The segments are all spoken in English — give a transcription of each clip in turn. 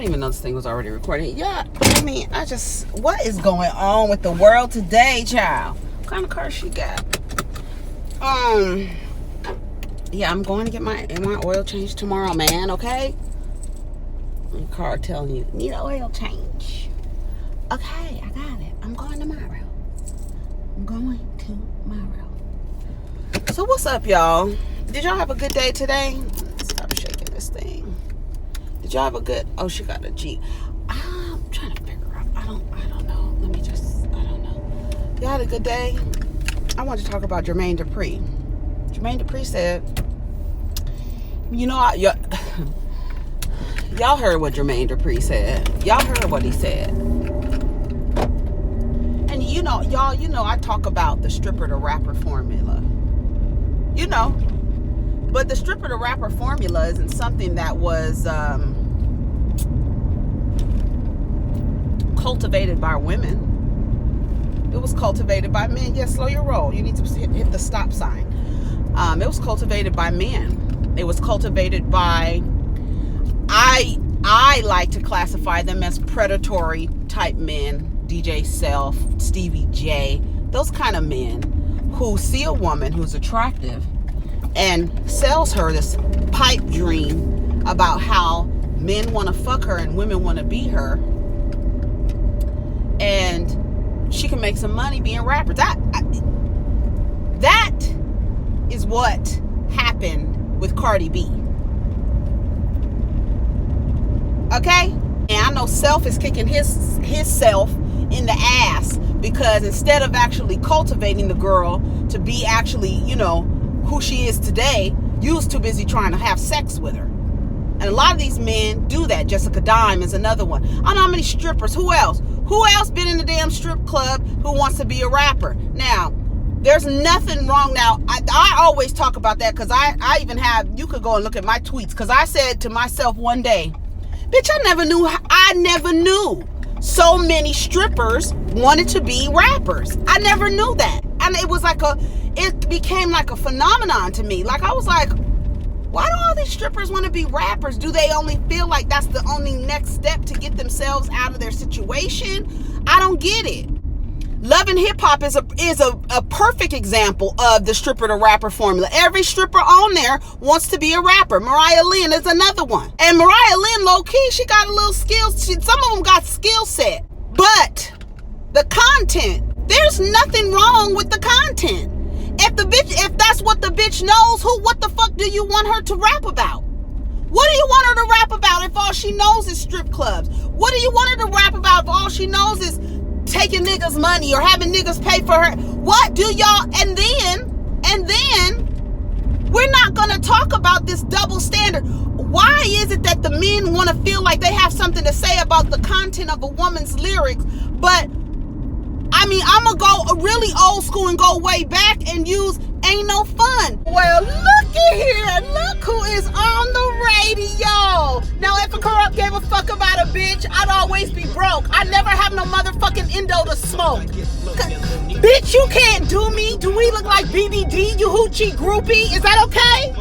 didn't even know this thing was already recording. Yeah, I mean, what is going on with the world today, child? What kind of car she got? Yeah, I'm going to get my oil change tomorrow, man, okay? My car telling you, need an oil change. Okay, I got it. I'm going tomorrow. So what's up, y'all? Did y'all have a good day today? Stop shaking this thing. Did y'all have a good... Oh, she got a Jeep. I'm trying to figure out. I don't know. I don't know. Y'all had a good day? I want to talk about Jermaine Dupri. Jermaine Dupri said, you know, y'all heard what Jermaine Dupri said. Y'all heard what he said. And you know, y'all, I talk about the stripper to rapper formula. You know. But the stripper to rapper formula isn't something that was cultivated by women. It was cultivated by men. Yeah, slow your roll. You need to hit the stop sign. It was cultivated by men. It was cultivated by, I like to classify them as predatory type men. DJ Self, Stevie J, those kind of men who see a woman who's attractive and sells her this pipe dream about how men want to fuck her and women want to be her, and she can make some money being rappers. That is what happened with Cardi B. Okay? And I know Self is kicking his self in the ass because instead of actually cultivating the girl to be actually, who she is today, you was too busy trying to have sex with her. And a lot of these men do that. Jessica Dime is another one. I don't know how many strippers. Who else been in the damn strip club who wants to be a rapper? Now, there's nothing wrong. Now, I always talk about that because I even have, you could go and look at my tweets, because I said to myself one day, bitch, I never knew so many strippers wanted to be rappers. I never knew that. And it was it became like a phenomenon to me. Like, I was like, why do all these strippers want to be rappers? Do they only feel like that's the only next step to get themselves out of their situation? I don't get it. Love and Hip Hop is a perfect example of the stripper to rapper formula. Every stripper on there wants to be a rapper. Mariah Lynn is another one. And Mariah Lynn, low key, she got a little skills. Some of them got skill set. But the content, there's nothing wrong with the content. If that's what the bitch knows, what the fuck do you want her to rap about? What do you want her to rap about if all she knows is strip clubs? What do you want her to rap about if all she knows is taking niggas' money or having niggas pay for her? What do y'all, and then we're not gonna talk about this double standard. Why is it that the men want to feel like they have something to say about the content of a woman's lyrics? But I mean, I'm gonna go really old school and go way back and use Ain't No Fun. Well, looky here, look who is on the radio. Now, if a corrupt gave a fuck about a bitch, I'd always be broke. I'd never have no motherfucking endo to smoke. Bitch, you can't do me. Do we look like BBD, you hoochie groupie? Is that okay?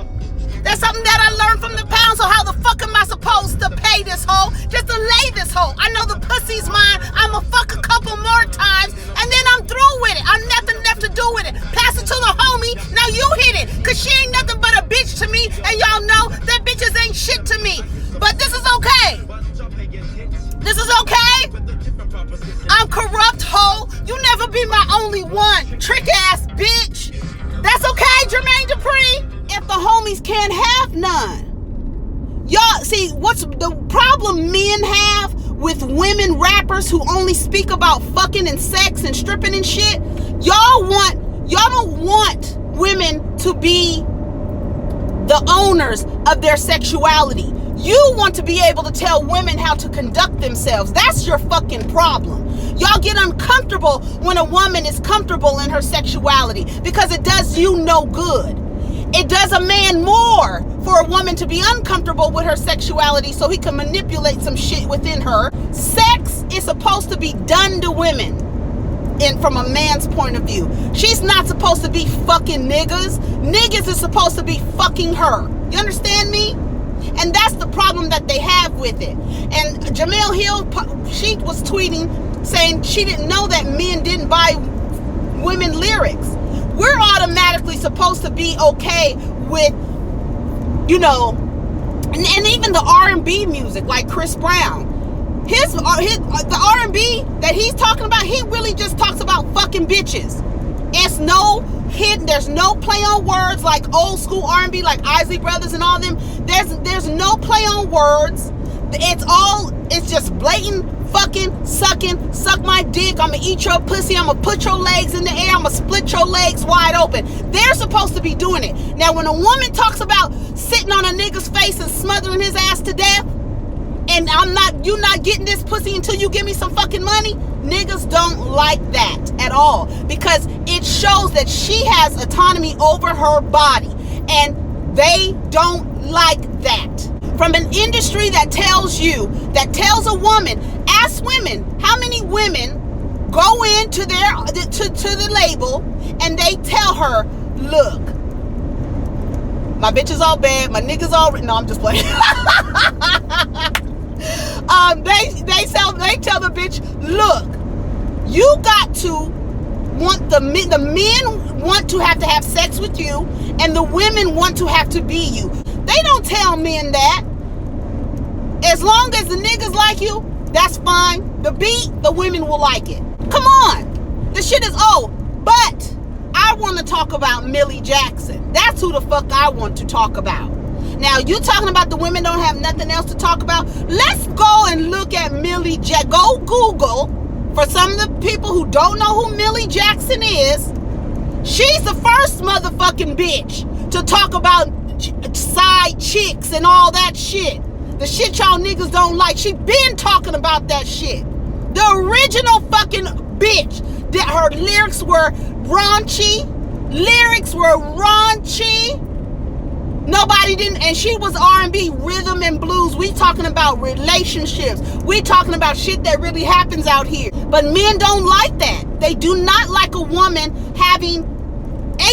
That's something that I learned from the pound, so how the fuck am I supposed to pay this hoe just to lay this hoe? I know the pussy's mine. I'ma fuck a couple more times, and then I'm through with it. I'm nothing left to do with it. Pass it to the homie, now you hit it, cause she ain't nothing but a bitch to me, and y'all know that bitches ain't shit to me. But this is okay. This is okay. I'm corrupt, hoe. You never be my only one, trick ass bitch. That's okay, Jermaine Dupri. If the homies can't have none. Y'all, see, what's the problem men have with women rappers who only speak about fucking and sex and stripping and shit? Y'all don't want women to be the owners of their sexuality. You want to be able to tell women how to conduct themselves. That's your fucking problem. Y'all get uncomfortable when a woman is comfortable in her sexuality because it does you no good. It does a man more for a woman to be uncomfortable with her sexuality so he can manipulate some shit within her. Sex is supposed to be done to women from a man's point of view. She's not supposed to be fucking niggas. Niggas is supposed to be fucking her. You understand me? And that's the problem that they have with it. And Jamel Hill, she was tweeting saying she didn't know that men didn't buy women lyrics. We're automatically supposed to be okay with, you know, and even the R&B music, like Chris Brown. The R&B that he's talking about, he really just talks about fucking bitches. It's no hidden, there's no play on words like old school R&B, like Isley Brothers and all them. There's no play on words. It's just blatant fucking sucking, suck my dick, I'ma eat your pussy, I'ma put your legs in the air, I'ma split your legs wide open. They're supposed to be doing it. Now, when a woman talks about sitting on a nigga's face and smothering his ass to death, and you not getting this pussy until you give me some fucking money, niggas don't like that at all, because it shows that she has autonomy over her body, and they don't like that. From an industry that tells a woman, ask women, how many women go into to the label and they tell her, look, my bitch is all bad, my niggas all, no, I'm just playing. They tell the bitch, look, you got to want the men want to have sex with you, and the women want to have to be you. They don't tell men that. As long as the niggas like you, that's fine. The beat, the women will like it. Come on. The shit is but I want to talk about Millie Jackson. That's who the fuck I want to talk about. Now, you talking about the women don't have nothing else to talk about? Let's go and look at Millie Jackson. Go Google, for some of the people who don't know who Millie Jackson is. She's the first motherfucking bitch to talk about side chicks and all that shit. The shit y'all niggas don't like. She been talking about that shit. The original fucking bitch. That her lyrics were raunchy. Nobody didn't, and she was R&B, rhythm and blues. We talking about relationships. We talking about shit that really happens out here. But men don't like that. They do not like a woman having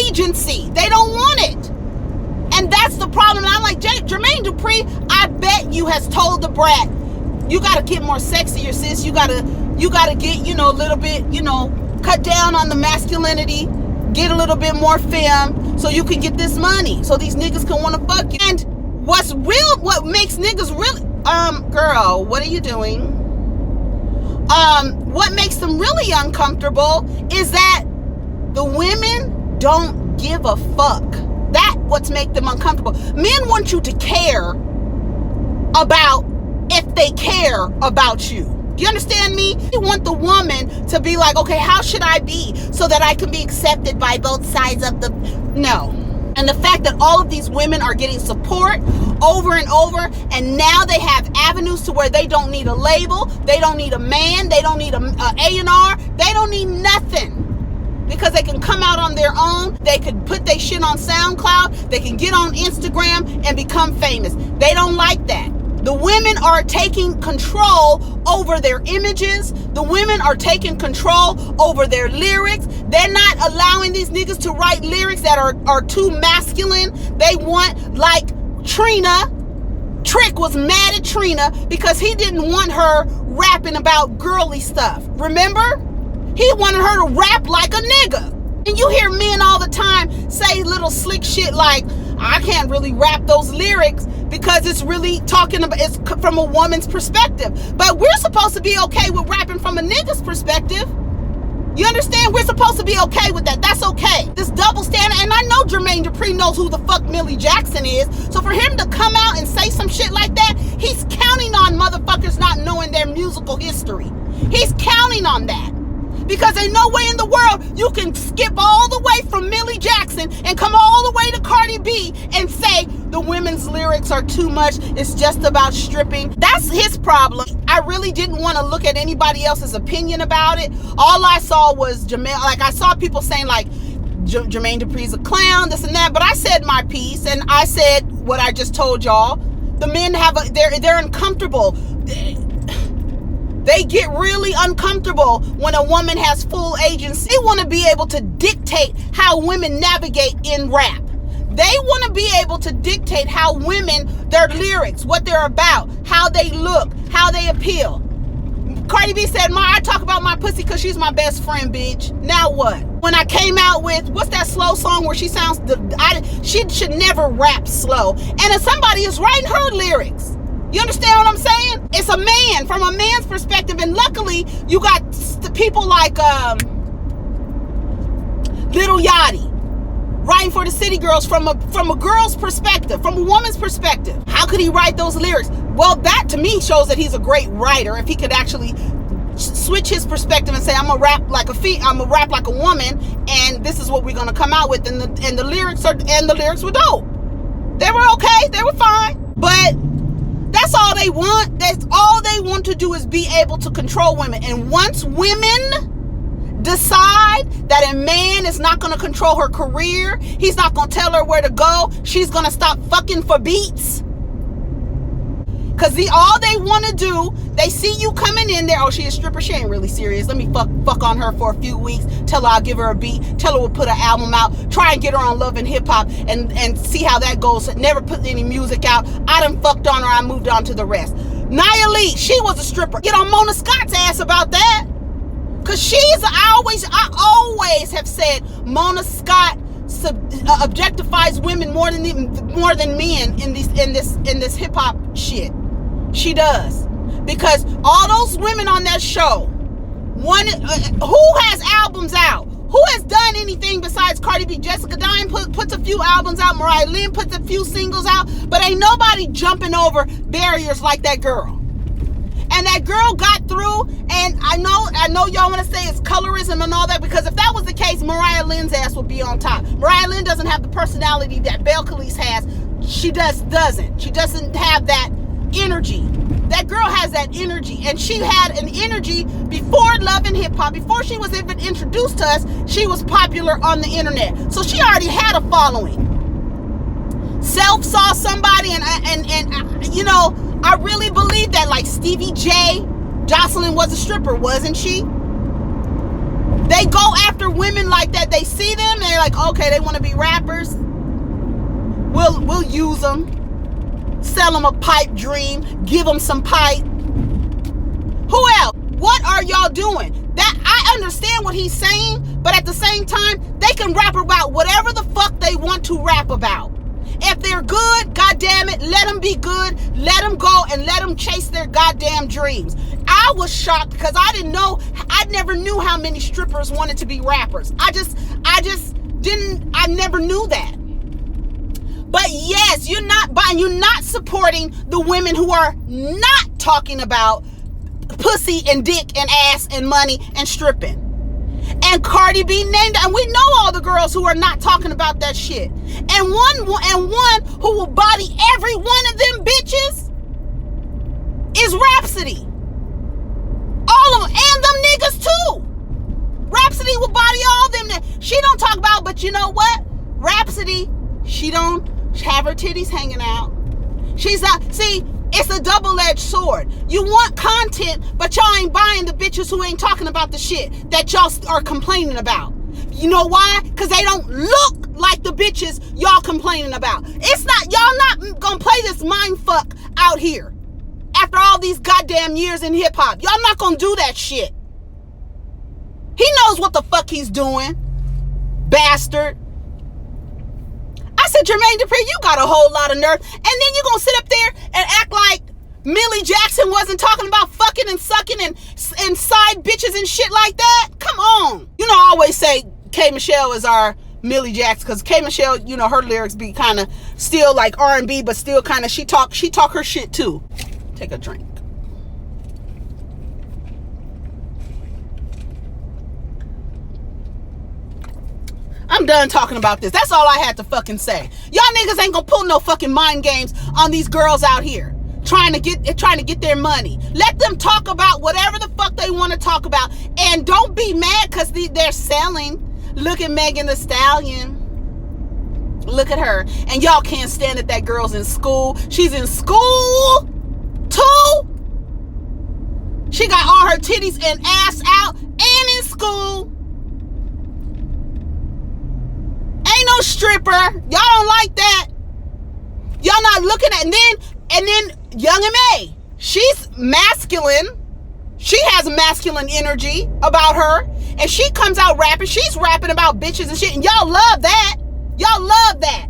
agency. They don't want it. And that's the problem. And I'm like, Jermaine Dupri, I bet you has told the brat, you got to get more sexier, sis. You got to get, a little bit, cut down on the masculinity, get a little bit more femme so you can get this money, so these niggas can want to fuck you. And what makes niggas really, girl, what are you doing? What makes them really uncomfortable is that the women don't give a fuck. That's what makes them uncomfortable. Men want you to care about if they care about you. Do you understand me? You want the woman to be like, okay, how should I be so that I can be accepted by both sides of the... No. And the fact that all of these women are getting support over and over, and now they have avenues to where they don't need a label, they don't need a man, they don't need a A&R, they don't need nothing. Because they can come out on their own, they could put their shit on SoundCloud, they can get on Instagram and become famous. They don't like that. The women are taking control over their images. The women are taking control over their lyrics. They're not allowing these niggas to write lyrics that are too masculine. They want, like Trina. Trick was mad at Trina because he didn't want her rapping about girly stuff. Remember? He wanted her to rap like a nigga. And you hear men all the time say little slick shit like, I can't really rap those lyrics because it's really talking about, it's from a woman's perspective. But we're supposed to be okay with rapping from a nigga's perspective. You understand? We're supposed to be okay with that. That's okay. This double standard, and I know Jermaine Dupri knows who the fuck Millie Jackson is. So for him to come out and say some shit like that, he's counting on motherfuckers not knowing their musical history. He's counting on that. Because ain't no way in the world you can skip all the way from Millie Jackson and come all the way to Cardi B and say the women's lyrics are too much. It's just about stripping. That's his problem. I really didn't want to look at anybody else's opinion about it. All I saw was Jermaine. Like, I saw people saying like Jermaine Dupri's a clown, this and that. But I said my piece, and I said what I just told y'all. The men they're uncomfortable. They get really uncomfortable when a woman has full agency. They want to be able to dictate how women navigate in rap. They want to be able to dictate how women, their lyrics, what they're about, how they look, how they appeal. Cardi B said, I talk about my pussy because she's my best friend, bitch. Now what? When I came out with, what's that slow song where she sounds, she should never rap slow. And if somebody is writing her lyrics, you understand what I'm saying? It's a man, from a man's perspective. And luckily, you got people like Little Yachty writing for the City Girls from a girl's perspective, from a woman's perspective. How could he write those lyrics? Well, that to me shows that he's a great writer. If he could actually switch his perspective and say, I'm gonna rap like a woman, and this is what we're gonna come out with, and the lyrics were dope. They were okay, they were fine. But that's all they want. That's all they want to do is be able to control women. And once women decide that a man is not going to control her career, he's not going to tell her where to go, she's going to stop fucking for beats. Because all they want to do, they see you coming in there, oh, she a stripper, she ain't really serious, let me fuck on her for a few weeks, tell her I'll give her a beat, tell her we'll put an album out, try and get her on Love and Hip Hop, and see how that goes. Never put any music out. I done fucked on her, I moved on to the rest. Nia Lee, she was a stripper. Get on Mona Scott's ass about that. Because I always have said Mona Scott objectifies women more than men in this hip hop shit. She does. Because all those women on that show, who has albums out? Who has done anything besides Cardi B? Jessica Dine puts a few albums out. Mariah Lynn puts a few singles out. But ain't nobody jumping over barriers like that girl. And that girl got through, and I know y'all want to say it's colorism and all that, because if that was the case, Mariah Lynn's ass would be on top. Mariah Lynn doesn't have the personality that Belle Khalees has. She doesn't. She doesn't have that energy. That girl has that energy, and she had an energy before Love and Hip Hop. Before she was even introduced to us, she was popular on the internet. So she already had a following. Self saw somebody, and you know, I really believe that, like Stevie J, Jocelyn was a stripper, wasn't she? They go after women like that. They see them and they're like, okay, they want to be rappers. We'll use them. Sell them a pipe dream. Give them some pipe. Who else? What are y'all doing? That I understand what he's saying, but at the same time, they can rap about whatever the fuck they want to rap about. If they're good, goddamn it, let them be good. Let them go and let them chase their goddamn dreams. I was shocked because I never knew how many strippers wanted to be rappers. I never knew that. But yes, you're not supporting the women who are not talking about pussy and dick and ass and money and stripping. And Cardi B named, and we know all the girls who are not talking about that shit. And one who will body every one of them bitches is Rhapsody. All of them, and them niggas too. Rhapsody will body all them. She don't talk about, but you know what? Rhapsody, she don't have her titties hanging out. She's not, see, it's a double-edged sword. You want content, but y'all ain't buying the bitches who ain't talking about the shit that y'all are complaining about. You know why? Because they don't look like the bitches y'all complaining about. It's not, y'all not gonna play this mind fuck out here. After all these goddamn years in hip-hop. Y'all not gonna do that shit. He knows what the fuck he's doing. Bastard. I said, Jermaine Dupri, you got a whole lot of nerve. And then you gonna sit up there and act like Millie Jackson wasn't talking about fucking and sucking and side bitches and shit like that? Come on. You know, I always say K. Michelle is our Millie Jackson, because K. Michelle, you know, her lyrics be kind of still like R&B, but still kind of, she talk her shit too. Take a drink. I'm done talking about this. That's all I had to fucking say. Y'all niggas ain't gonna pull no fucking mind games on these girls out here trying to get their money. Let them talk about whatever the fuck they want to talk about, and don't be mad because they're selling. Look at Megan Thee Stallion. Look at her, and y'all can't stand that girl's in school. She's in school too. She got all her titties and ass out and in school. ain't no stripper. Y'all don't like that. Y'all not looking at, and then Young M.A. She's masculine. She has masculine energy about her, and she comes out rapping. She's rapping about bitches and shit, and y'all love that. Y'all love that.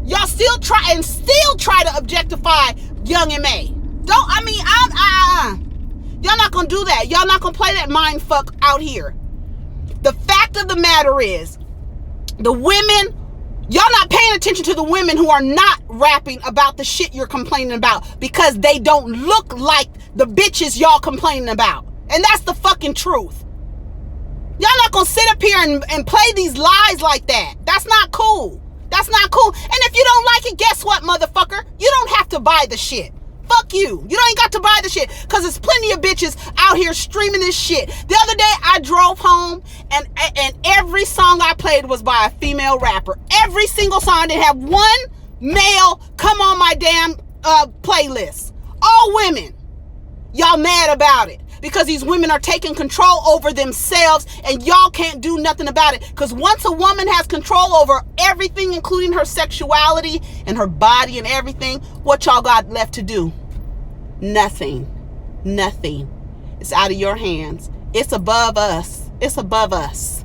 Y'all still try to objectify Young M.A. Y'all not gonna do that. Y'all not gonna play that mind fuck out here. The fact of the matter is, the women, y'all not paying attention to the women who are not rapping about the shit you're complaining about because they don't look like the bitches y'all complaining about. And that's the fucking truth. Y'all not gonna sit up here and play these lies like that. That's not cool. That's not cool. And if you don't like it, guess what, motherfucker? You don't have to buy the shit. Fuck you. You ain't got to buy the shit, because there's plenty of bitches out here streaming this shit. The other day I drove home and every song I played was by a female rapper. Every single song. I didn't have one male come on my damn playlist. All women. Y'all mad about it because these women are taking control over themselves, and y'all can't do nothing about it, because once a woman has control over everything, including her sexuality and her body and everything, what y'all got left to do? Nothing. It's out of your hands. It's above us. It's above us.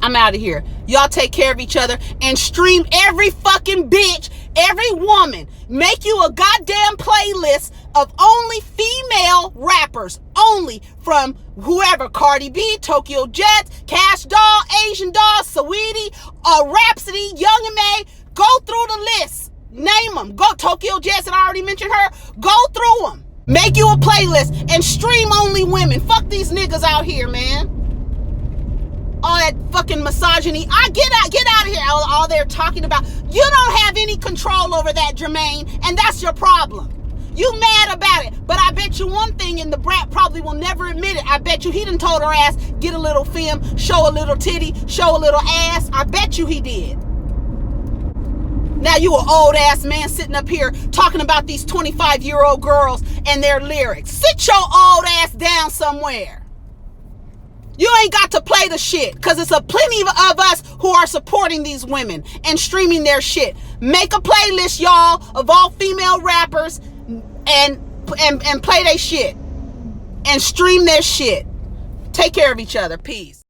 I'm out of here. Y'all take care of each other and stream every fucking bitch, every woman. Make you a goddamn playlist of only female rappers. Only from whoever. Cardi B, Tokyo Jets, Cash Doll, Asian Doll, Saweetie, Rhapsody, Young M.A. Go through the list. Name them. Go. Tokyo Jets, and I already mentioned her. Go through them. Make you a playlist and stream only women. Fuck these niggas out here, man. All that fucking misogyny. Get out of here. All they're talking about. You don't have any control over that, Jermaine, and that's your problem. You mad about it. But I bet you one thing, and the brat probably will never admit it. I bet you he done told her ass, get a little film, show a little titty, show a little ass. I bet you he did. Now you an old ass man sitting up here talking about these 25-year-old girls and their lyrics. Sit your old ass down somewhere. You ain't got to play the shit, because it's a plenty of us who are supporting these women and streaming their shit. Make a playlist, y'all, of all female rappers and play their shit and stream their shit. Take care of each other. Peace.